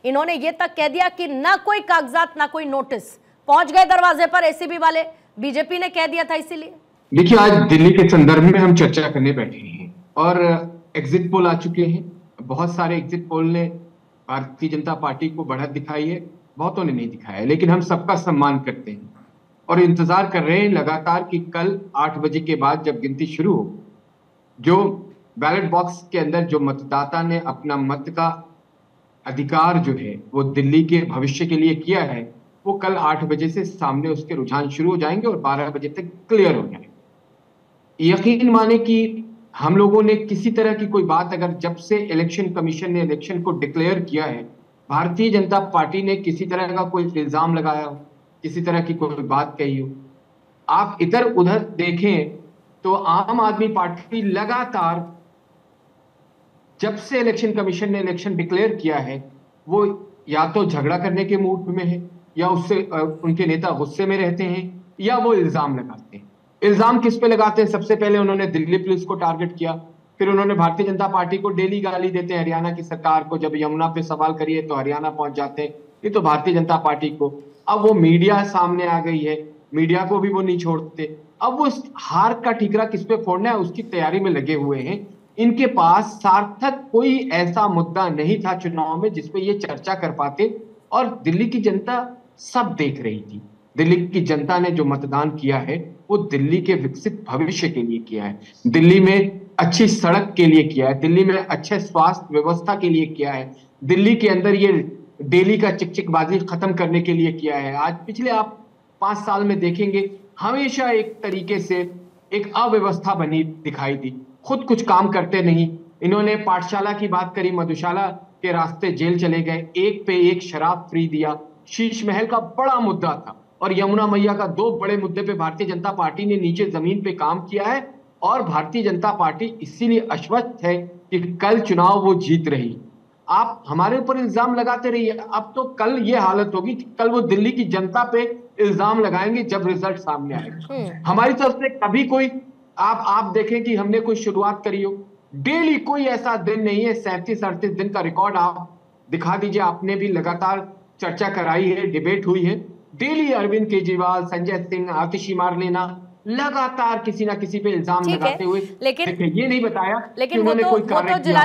इन्होंने ये तक कह दिया कि ना कोई कागजात ना कोई नोटिस, पहुंच गए दरवाजे पर एसीबी वाले, बीजेपी ने कह दिया था इसीलिए। देखिए, आज दिल्ली के संदर्भ में हम चर्चा करने बैठे हैं और एग्जिट पोल आ चुके हैं। बहुत सारे एग्जिट पोल ने भारतीय जनता पार्टी को बढ़त दिखाई है, बहुतों ने नहीं दिखाया है, लेकिन हम सबका सम्मान करते हैं और इंतजार कर रहे हैं लगातार कि कल 8 बजे के बाद जब गिनती शुरू हो, जो बैलेट बॉक्स के अंदर जो मतदाता ने अपना मत का अधिकार जो है वो दिल्ली के भविष्य के लिए किया है, वो कल 8 बजे से सामने उसके रुझान शुरू हो जाएंगे और 12 बजे तक क्लियर हो जाएंगे। यकीन माने कि हम लोगों ने किसी तरह की कोई बात, अगर जब से इलेक्शन कमीशन ने इलेक्शन को डिक्लेयर किया है, भारतीय जनता पार्टी ने किसी तरह का कोई इल्जाम लगाया हो, किसी तरह की कोई बात कही हो, आप इधर उधर देखें तो आम आदमी पार्टी लगातार जब से इलेक्शन कमीशन ने इलेक्शन डिक्लेयर किया है, वो या तो झगड़ा करने के मूड में है, या उससे उनके नेता गुस्से में रहते हैं, या वो इल्जाम लगाते हैं। इल्जाम किस पे लगाते हैं? सबसे पहले उन्होंने दिल्ली पुलिस को टारगेट किया, फिर उन्होंने भारतीय जनता पार्टी को डेली गाली देते हैं, हरियाणा की सरकार को जब यमुना पे सवाल करिए तो हरियाणा पहुंच जाते हैं, ये तो भारतीय जनता पार्टी को। अब वो मीडिया सामने आ गई है, मीडिया को भी वो नहीं छोड़ते। अब वो हार का ठीकरा किस पे फोड़ना है उसकी तैयारी में लगे हुए हैं। इनके पास सार्थक कोई ऐसा मुद्दा नहीं था चुनाव में जिसपे ये चर्चा कर पाते, और दिल्ली की जनता सब देख रही थी। दिल्ली की जनता ने जो मतदान किया है वो दिल्ली के विकसित भविष्य के लिए किया है, दिल्ली में अच्छी सड़क के लिए किया है, दिल्ली में अच्छे स्वास्थ्य व्यवस्था के लिए किया है, दिल्ली के अंदर ये डेली का चिकचिकबाजी खत्म करने के लिए किया है। आज पिछले आप 5 साल में देखेंगे, हमेशा एक तरीके से एक अव्यवस्था बनी दिखाई दी, खुद कुछ काम करते नहीं। इन्होंने पाठशाला की बात करी, मधुशाला के रास्ते जेल चले गए, एक पे एक शराब फ्री दिया, शीश महल का बड़ा मुद्दा था, और यमुना मैया का 2 बड़े मुद्दे पे भारतीय जनता पार्टी ने नीचे जमीन पे काम किया है, और भारतीय जनता पार्टी इसीलिए आश्वस्त है कि कल चुनाव वो जीत रही। आप हमारे ऊपर इल्जाम लगाते रहिए, अब तो कल ये हालत होगी कि कल वो दिल्ली की जनता पे इल्जाम लगाएंगे जब रिजल्ट सामने आएगा। हमारी तरफ से कभी कोई आप देखें कि हमने कोई शुरुआत करी हो, डेली कोई ऐसा दिन नहीं है, 37-38 दिन का रिकॉर्ड आप दिखा दीजिए। आपने भी लगातार चर्चा कराई है, डिबेट हुई है, डेली अरविंद केजरीवाल, संजय सिंह, आतिशी मार लेना, लगातार किसी ना किसी पे इल्जाम लगाते हुए, लेकिन ये नहीं बताया लेकिन कि उन्होंने कोई कार्य किया।